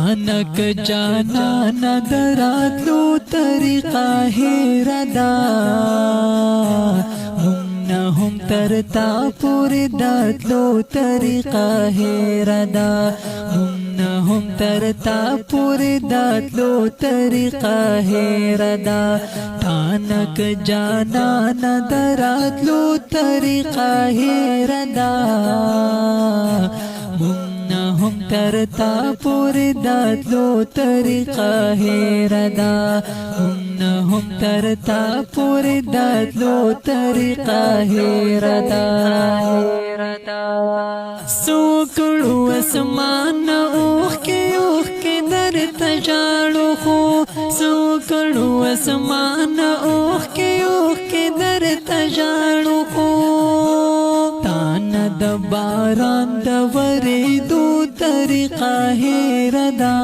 تانک جانا ندراتلو طریقہ هیردا هم ترتا پوری داتلو طریقہ هیردا هم ترتا پوری داتلو طریقہ هیردا تانک جانا ندراتلو طریقہ هیردا هم ترتا پوری داتلو طریقہ هیردا هم ترتا پوری داتلو طریقہ هیردا سوکړو اسمان اوخ کې در تجاړو خو سوکړو اسمان اوخ کې در تجاړو خو تان د باران د وریدو طریقہ هیردا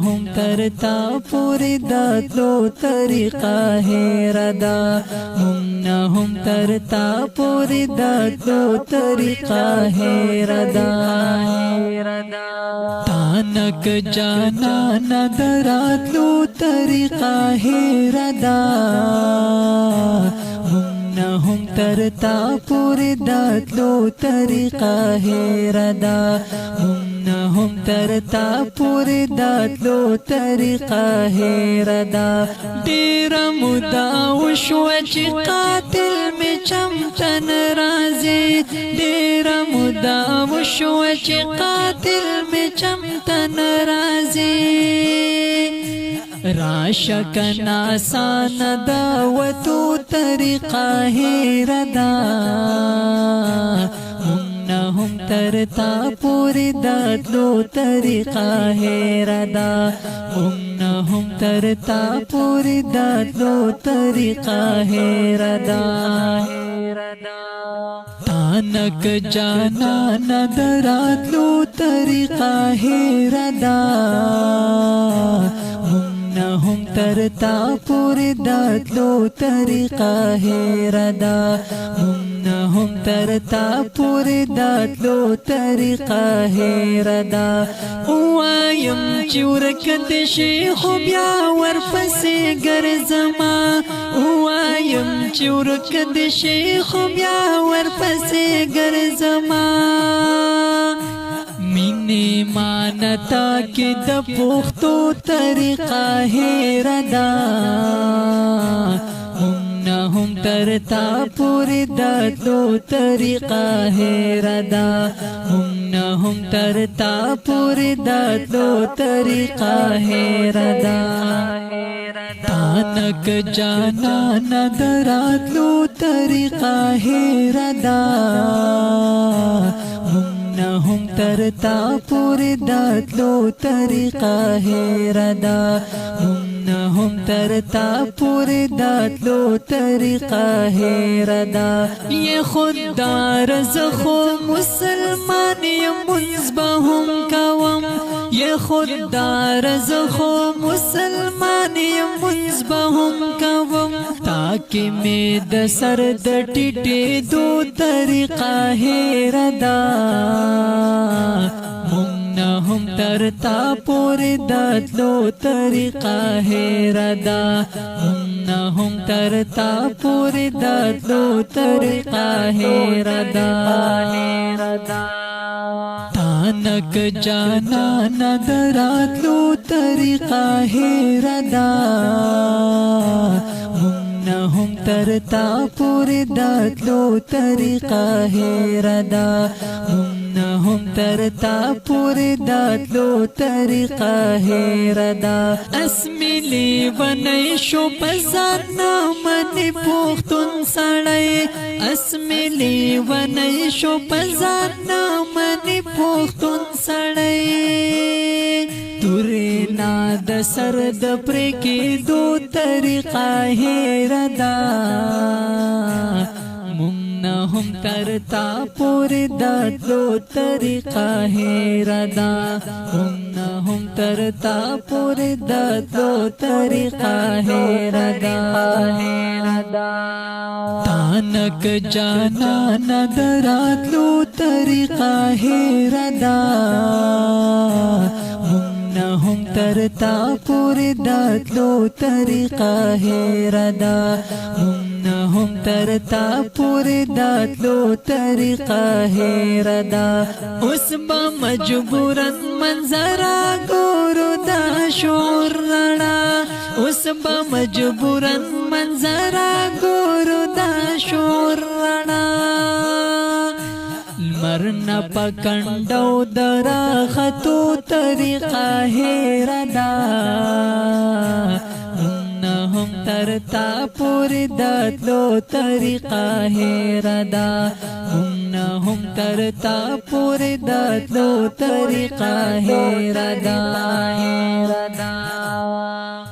هم ترتا پوری داتلو طریقہ هیردا هم ترتا پوری داتلو طریقہ هیردا تانک جانا ندراتلو طریقہ هیردا هم ترتا پوری داتلو طریقہ هیردا هم ترتا پوری داتلو طریقہ هیردا ډیر مودا وشو چې قاتل می چمتن رازي ډیر مودا وشو چې قاتل می چمتن رازي راشکنا سان دعوتو طریقہ هیردا هم ترتا پوری داتلو طریقہ هیردا هم ترتا پوری داتلو طریقہ هیردا تانک جانا ندراتلو طریقہ هیردا هم ترتا پوری داتلو طریقہ هیردا هم ترتا پوری داتلو طریقہ هیردا وایم چې ورکد شیخ بیا ورپسې ګرځما وایم چې ورکد شیخ بیا ورپسې ګرځما مینه مانتا کې د پختو طریقہ هیردا هم ترتا پوری داتلو طریقہ هیردا هم ترتا پوری داتلو طریقہ هیردا تانک جانا ندراتلو طریقہ هیردا هم ترتا پوری داتلو طریقہ هیردا هم ترتا پوری داتلو طریقہ هیردا یہ خوددار زخو مسلمان منزبهم کوم یہ خوددار زخو مسلمان منزبهم کوم تاکہ میں د سر د ټیټې دو طریقہ هیردا هم ترتا پوری داتلو طریقہ هیردا هم ترتا پوری داتلو طریقہ هیردا تانک جانا ندراتلو طریقہ هیردا هم ترتا پوری داتلو طریقہ هیردا هم ترتا پوری داتلو طریقہ هیردا اسملی ونی شو پزان نامنی پوختون سڑی اسملی ونی شو پزان نامنی پوختون سڑی تورینا د سر د پرکی دو طریقہ هیردا هم ترتا پوری داتلو طریقہ هیردا هم ترتا پوری داتلو طریقہ هیردا تانک جانا ندراتلو طریقہ هیردا ترتا پوری داتلو طریقہ هیردا هم ترتا پوری داتلو طریقہ هیردا اوس با مجبورن منظرا ګورو دا شعور رڼا اوس با مجبورن منظرا ګورو دا شعور رڼا مرنا پکندو درا خطو طریقہ هیردا هم ترتا پوری داتلو طریقہ هیردا هم ترتا پوری داتلو طریقہ هیردا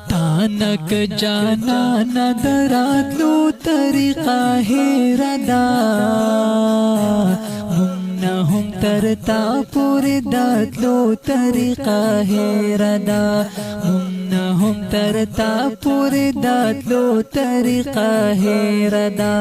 تانک جانا ندراتلو طریقہ هیردا هم ترتا پوری داتلو طریقہ هیردا هم ترتا پوری داتلو طریقہ هیردا